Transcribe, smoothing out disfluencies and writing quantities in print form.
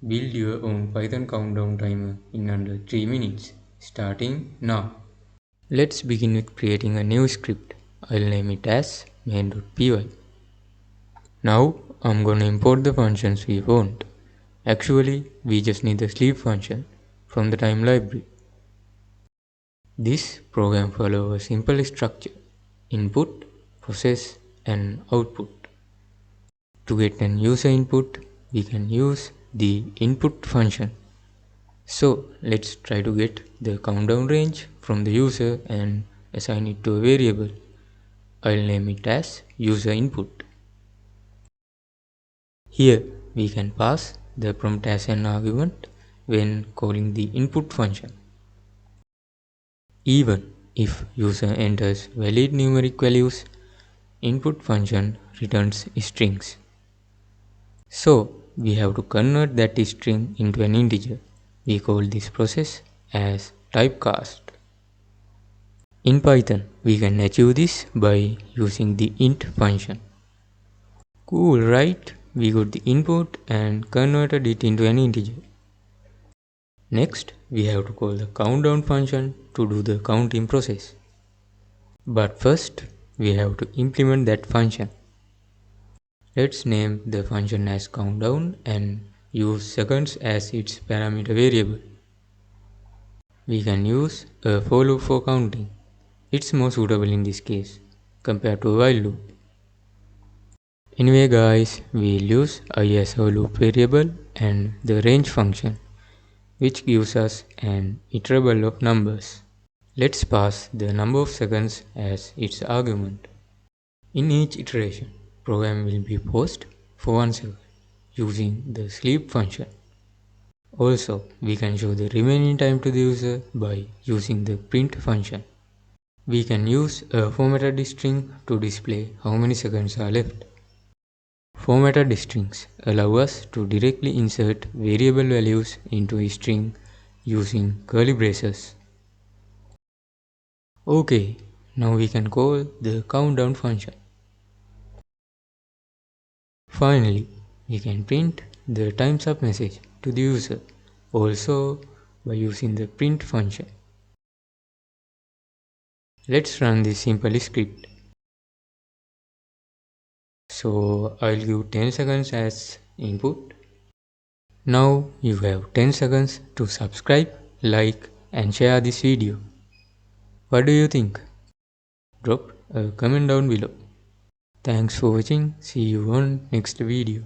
Build your own Python countdown timer in under 3 minutes, starting now. Let's begin with creating a new script. I'll name it as main.py. Now I'm gonna import the functions we want. Actually, we just need the sleep function from the time library. This program follows a simple structure: input, process, and output. To get an user input, we can use the input function. So let's try to get the countdown range from the user and assign it to a variable. I'll name it as user input. Here we can pass the prompt as an argument when calling the input function. Even if user enters valid numeric values, input function returns strings. So we have to convert that string into an integer. We call this process as typecast. In Python, we can achieve this by using the int function. Cool, right? We got the input and converted it into an integer. Next, we have to call the countdown function to do the counting process. But first, we have to implement that function. Let's name the function as countdown and use seconds as its parameter variable. We can use a for loop for counting. It's more suitable in this case compared to a while loop. Anyway guys, we'll use I as a loop variable and the range function, which gives us an iterable of numbers. Let's pass the number of seconds as its argument. In each iteration, program will be paused for 1 second using the sleep function. Also, we can show the remaining time to the user by using the print function. We can use a formatted string to display how many seconds are left. Formatted strings allow us to directly insert variable values into a string using curly braces. Okay, now we can call the countdown function. Finally, we can print the time's up message to the user, also by using the print function. Let's run this simple script. So I'll give 10 seconds as input. Now you have 10 seconds to subscribe, like and share this video. What do you think? Drop a comment down below. Thanks for watching. See you on next video.